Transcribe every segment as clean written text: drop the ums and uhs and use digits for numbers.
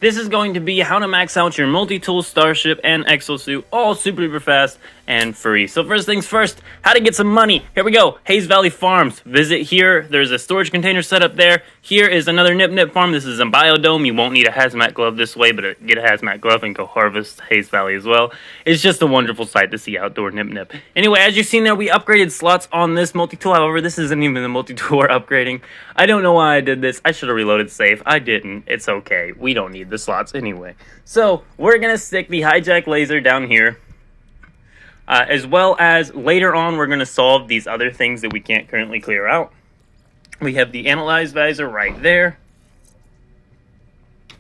This is going to be how to max out your multi-tool, starship, and exo-suit, all super duper fast and free. So first things first, how to get some money. Here we go, Hayes Valley Farms. Visit here, there's a storage container set up there. Here is another Nip farm. This is a biodome. You won't need a hazmat glove this way, but get a hazmat glove and go harvest Hayes Valley as well. It's just a wonderful sight to see outdoor Nip. Anyway, as you've seen there, we upgraded slots on this multi-tool. However, this isn't even the multi-tool we're upgrading. I don't know why I did this. I should have reloaded save. I didn't. It's okay. We don't need the slots anyway. So we're gonna stick the hijack laser down here, as well as later on we're gonna solve these other things that we can't currently clear out. We have the analyze visor right there.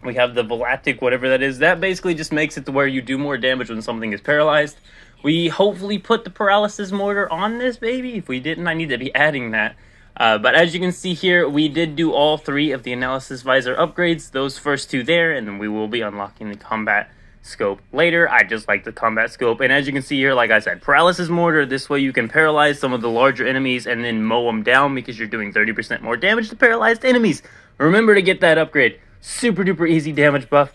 We have the volaptic, whatever that is. That basically just makes it to where you do more damage when something is paralyzed. We hopefully put the paralysis mortar on this baby. If we didn't, I need to be adding that. But as you can see here, we did do all three of the analysis visor upgrades, those first two there, and then we will be unlocking the combat scope later. I just like the combat scope, and as you can see here, like I said, paralysis mortar, this way you can paralyze some of the larger enemies and then mow them down because you're doing 30% more damage to paralyzed enemies. Remember to get that upgrade. Super duper easy damage buff.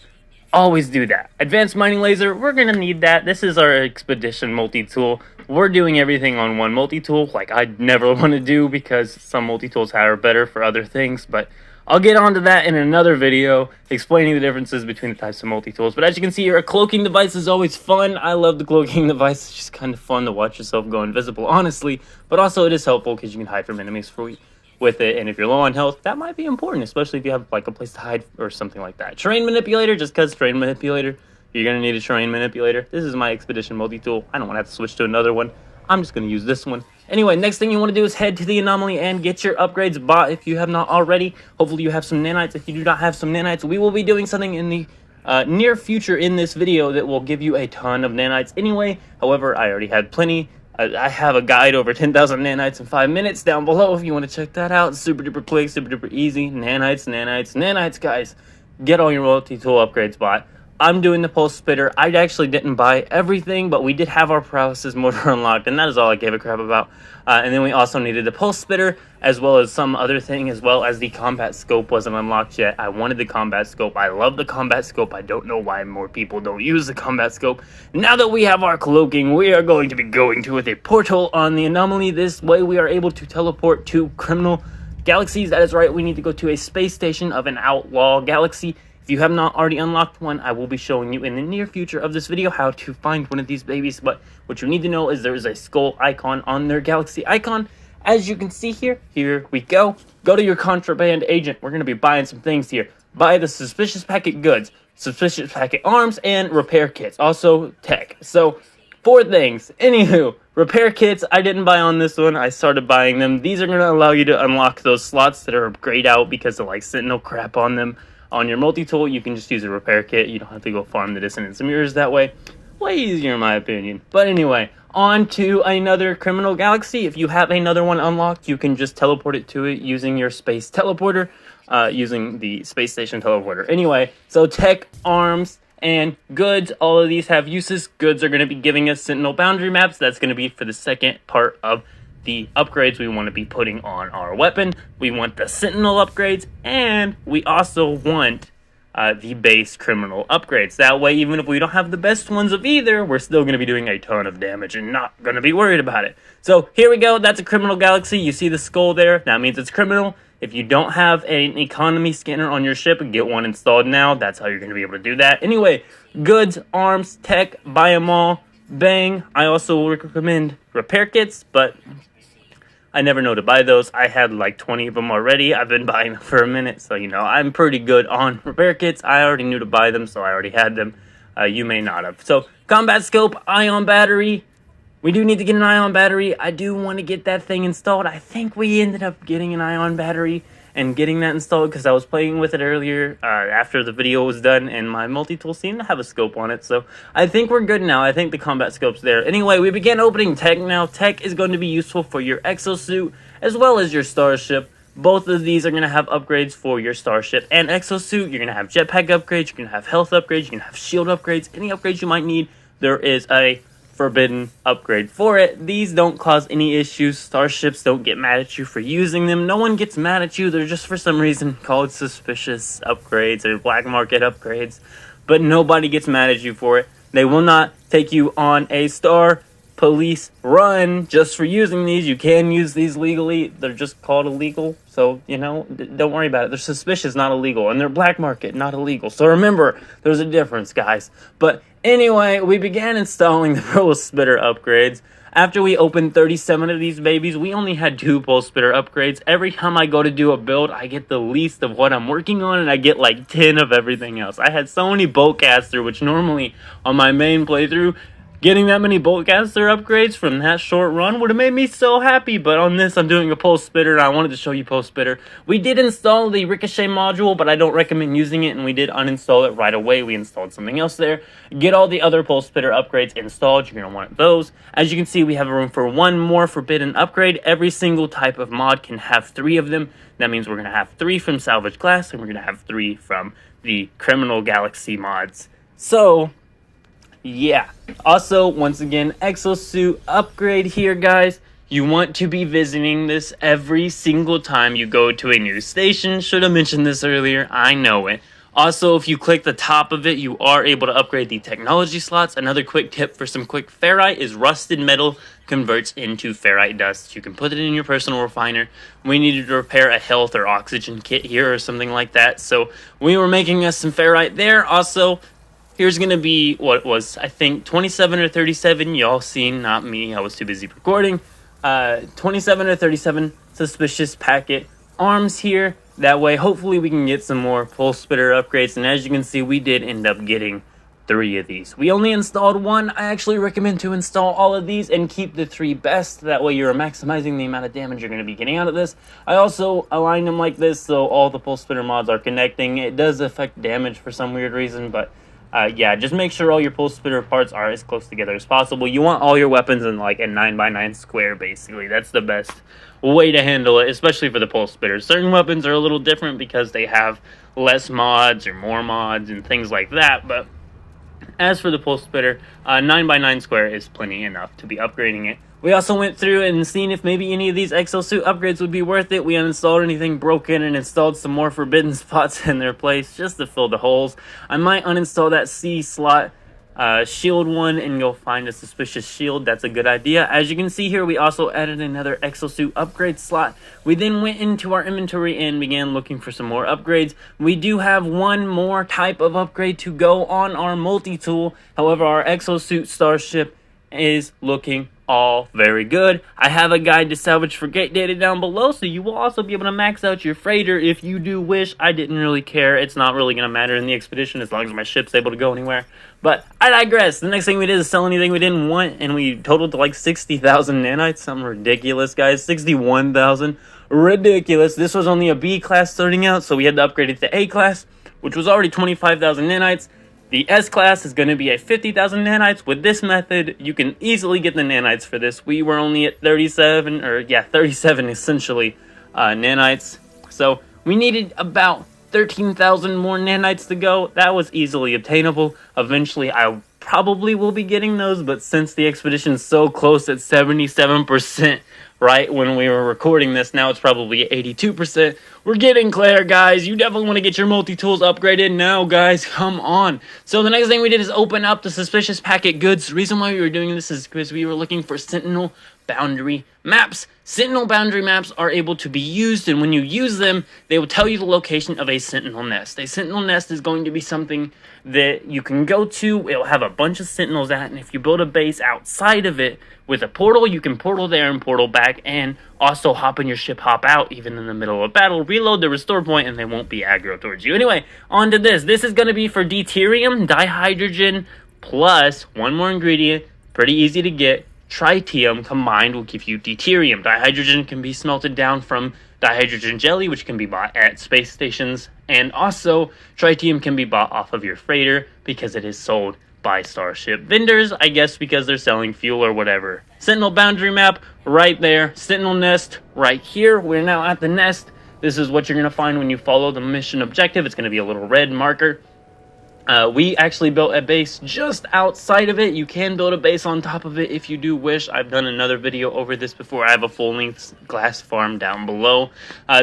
Always do that. Advanced mining laser, we're gonna need that. This is our expedition multi-tool. We're doing everything on one multi-tool, like I'd never want to do because some multi-tools are better for other things, but I'll get onto that in another video, explaining the differences between the types of multi-tools. But as you can see here, a cloaking device is always fun. I love the cloaking device. It's just kind of fun to watch yourself go invisible, honestly, but also it is helpful because you can hide from enemies with it, and if you're low on health, that might be important, especially if you have like a place to hide or something like that. Terrain manipulator, just because terrain manipulator, you're gonna need a terrain manipulator. This is my expedition multi-tool. I don't want to have to switch to another one. I'm just gonna use this one. Anyway, next thing you want to do is head to the anomaly and get your upgrades bought if you have not already. Hopefully you have some nanites. If you do not have some nanites, we will be doing something in the near future in this video that will give you a ton of nanites anyway. However, I already had plenty. I have a guide over 10,000 nanites in 5 minutes down below if you want to check that out. It's super duper quick, super duper easy. Nanites, guys. Get all your multi-tool upgrades bought. I'm doing the pulse spitter. I actually didn't buy everything, but we did have our paralysis mortar unlocked, and that is all I gave a crap about. And then we also needed the pulse spitter, as well as some other thing, as well as the combat scope wasn't unlocked yet. I wanted the combat scope. I love the combat scope. I don't know why more people don't use the combat scope. Now that we have our cloaking, we are going to be going to a portal on the anomaly. This way we are able to teleport to criminal galaxies. That is right, we need to go to a space station of an outlaw galaxy. If you have not already unlocked one, I will be showing you in the near future of this video how to find one of these babies. But what you need to know is there is a skull icon on their galaxy icon. As you can see here, here we go. Go to your contraband agent. We're going to be buying some things here. Buy the suspicious packet goods, suspicious packet arms, and repair kits. Also tech. So 4 things. Anywho, repair kits, I didn't buy on this one. I started buying them. These are going to allow you to unlock those slots that are grayed out because of like sentinel crap on them. On your multi-tool, you can just use a repair kit. You don't have to go farm the dissonance mirrors that way. Way easier in my opinion. But anyway, on to another criminal galaxy. If you have another one unlocked, you can just teleport it to it using your space teleporter, using the space station teleporter. Anyway, so tech, arms, and goods, all of these have uses. Goods are going to be giving us sentinel boundary maps. That's going to be for the second part of the upgrades we want to be putting on our weapon. We want the sentinel upgrades, and we also want the base criminal upgrades. That way, even if we don't have the best ones of either, we're still going to be doing a ton of damage and not going to be worried about it. So here we go. That's a criminal galaxy. You see the skull there? That means it's criminal. If you don't have an economy scanner on your ship, get one installed now. That's how you're going to be able to do that. Anyway, goods, arms, tech, buy them all. Bang. I also recommend repair kits, but I never know to buy those. I had like 20 of them already. I've been buying them for a minute, so you know, I'm pretty good on repair kits. I already knew to buy them, so I already had them. You may not have. So, combat scope, ion battery. We do need to get an ion battery. I do want to get that thing installed. I think we ended up getting an ion battery and getting that installed because I was playing with it earlier after the video was done, and my multi-tool seemed to have a scope on it, so I think we're good now. I think the combat scope's there. Anyway, we began opening tech now. Tech is going to be useful for your exo-suit as well as your starship. Both of these are going to have upgrades for your starship and exo-suit. You're going to have jetpack upgrades, you're going to have health upgrades, you're going to have shield upgrades, any upgrades you might need. There is a forbidden upgrade for it. These don't cause any issues. Starships don't get mad at you for using them. No one gets mad at you. They're just for some reason called suspicious upgrades or black market upgrades. But nobody gets mad at you for it. They will not take you on a star police run just for using these. You can use these legally. They're just called illegal. So, don't worry about it. They're suspicious, not illegal. And they're black market, not illegal. So remember, there's a difference, guys. But anyway, we began installing the pulse splitter upgrades. After we opened 37 of these babies, we only had 2 pulse splitter upgrades. Every time I go to do a build, I get the least of what I'm working on, and I get like 10 of everything else. I had so many boltcaster, which normally on my main playthrough, getting that many boltcaster upgrades from that short run would have made me so happy, but on this I'm doing a pulse splitter and I wanted to show you pulse splitter. We did install the ricochet module, but I don't recommend using it, and we did uninstall it right away. We installed something else there. Get all the other pulse splitter upgrades installed. You're going to want those. As you can see, we have room for 1 more forbidden upgrade. Every single type of mod can have 3 of them. That means we're going to have 3 from Salvage Class, and we're going to have 3 from the Criminal Galaxy mods. So yeah. Also, once again, Exo-Suit upgrade here, guys. You want to be visiting this every single time you go to a new station. Should have mentioned this earlier. I know it. Also, if you click the top of it, you are able to upgrade the technology slots. Another quick tip for some quick ferrite is rusted metal converts into ferrite dust. You can put it in your personal refiner. We needed to repair a health or oxygen kit here or something like that. So we were making us some ferrite there. Also, here's going to be what was, I think, 27 or 37. Y'all seen, not me. I was too busy recording. 27 or 37 suspicious packet arms here. That way, hopefully, we can get some more pulse splitter upgrades. And as you can see, we did end up getting 3 of these. We only installed 1. I actually recommend to install all of these and keep the 3 best. That way, you're maximizing the amount of damage you're going to be getting out of this. I also align them like this so all the pulse splitter mods are connecting. It does affect damage for some weird reason, but yeah, just make sure all your pulse splitter parts are as close together as possible. You want all your weapons in like a 9x9 square, basically. That's the best way to handle it, especially for the pulse splitters. Certain weapons are a little different because they have less mods or more mods and things like that, but as for the pulse splitter, 9x9 square is plenty enough to be upgrading it. We also went through and seen if maybe any of these Exo-Suit upgrades would be worth it. We uninstalled anything broken and installed some more forbidden spots in their place just to fill the holes. I might uninstall that C slot shield one and you'll find a suspicious shield. That's a good idea. As you can see here, we also added another Exo-Suit upgrade slot. We then went into our inventory and began looking for some more upgrades. We do have 1 more type of upgrade to go on our multi-tool. However, our Exo-Suit starship is looking all very good. I have a guide to salvage frigate data down below, so you will also be able to max out your freighter if you do wish. I didn't really care. It's not really going to matter in the expedition as long as my ship's able to go anywhere. But I digress. The next thing we did is sell anything we didn't want, and we totaled to like 60,000 nanites. Something ridiculous, guys. 61,000. Ridiculous. This was only a B class starting out, so we had to upgrade it to A class, which was already 25,000 nanites. The S class is going to be a 50,000 nanites. With this method, you can easily get the nanites for this. We were only at 37 essentially nanites. So we needed about 13,000 more nanites to go. That was easily obtainable. Eventually, I probably will be getting those, but since the expedition is so close at 77%, right when we were recording this, now it's probably 82%. We're getting Claire, guys. You definitely want to get your multi-tools upgraded now, guys. Come on. So the next thing we did is open up the suspicious packet goods. The reason why we were doing this is because we were looking for Sentinel boundary maps. Sentinel boundary maps are able to be used, and when you use them, they will tell you the location of a Sentinel nest. A Sentinel nest is going to be something that you can go to. It'll have a bunch of Sentinels at, and if you build a base outside of it with a portal, you can portal there and portal back, and also hop in your ship, hop out, even in the middle of battle, reload the restore point, and they won't be aggro towards you. Anyway, on to this. This is going to be for deuterium, dihydrogen, plus one more ingredient, pretty easy to get, tritium combined will give you deuterium. Dihydrogen can be smelted down from dihydrogen jelly, which can be bought at space stations, and also tritium can be bought off of your freighter because it is sold by starship vendors, I guess because they're selling fuel or whatever. Sentinel boundary map right there. Sentinel nest right here. We're now at the nest. This is what you're going to find when you follow the mission objective. It's going to be a little red marker. We actually built a base just outside of it. You can build a base on top of it if you do wish. I've done another video over this before. I have a full-length glass farm down below.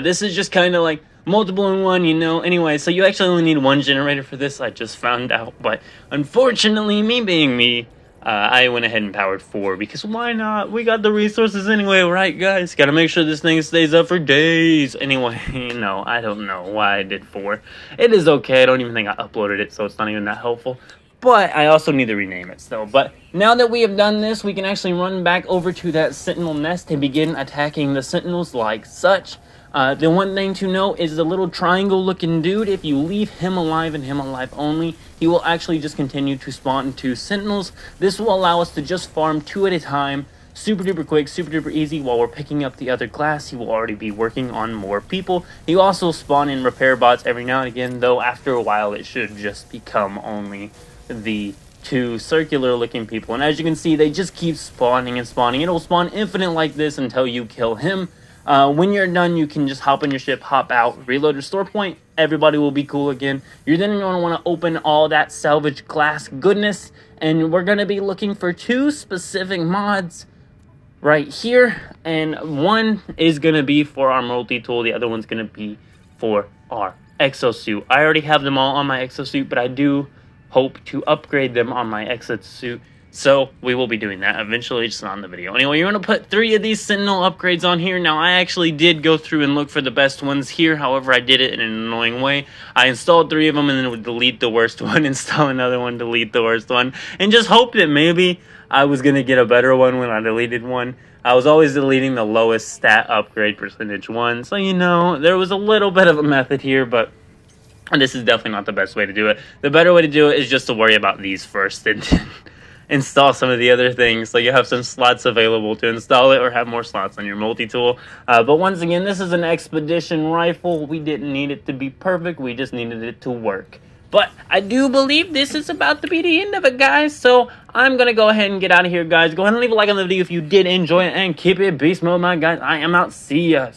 This is just kind of like multiple in one, you know. Anyway, so you actually only need one generator for this. I just found out, but unfortunately, me being me, I went ahead and powered 4 because why not? We got the resources anyway, right, guys? Gotta make sure this thing stays up for days. Anyway, no, I don't know why I did 4. It is okay. I don't even think I uploaded it, so it's not even that helpful. But I also need to rename it still. But now that we have done this, we can actually run back over to that sentinel nest and begin attacking the sentinels like such. The one thing to note is the little triangle looking dude, if you leave him alive and him alive only, he will actually just continue to spawn into sentinels. This will allow us to just farm 2 at a time, super duper quick, super duper easy. While we're picking up the other glass, he will already be working on more people. He will also spawn in repair bots every now and again, though after a while it should just become only the 2 circular looking people. And as you can see, they just keep spawning and spawning. It'll spawn infinite like this until you kill him. When you're done, you can just hop on your ship, hop out, reload your store point. Everybody will be cool again. You're then going to want to open all that salvage glass goodness, and we're going to be looking for 2 specific mods right here, and one is going to be for our multi-tool, the other one's going to be for our Exo-Suit. I already have them all on my Exo-Suit, but I do hope to upgrade them on my Exo-Suit. So, we will be doing that eventually, just not in the video. Anyway, you're going to put 3 of these Sentinel upgrades on here. Now, I actually did go through and look for the best ones here. However, I did it in an annoying way. I installed 3 of them and then would delete the worst one, install another one, delete the worst one, and just hope that maybe I was going to get a better one when I deleted one. I was always deleting the lowest stat upgrade percentage one. So, you know, there was a little bit of a method here, but this is definitely not the best way to do it. The better way to do it is just to worry about these first and install some of the other things so you have some slots available to install it or have more slots on your multi-tool. But once again, this is an expedition rifle. We didn't need it to be perfect. We just needed it to work. But I do believe this is about to be the end of it, guys. So I'm going to go ahead and get out of here, guys. Go ahead and leave a like on the video if you did enjoy it. And keep it beast mode, my guys. I am out. See ya.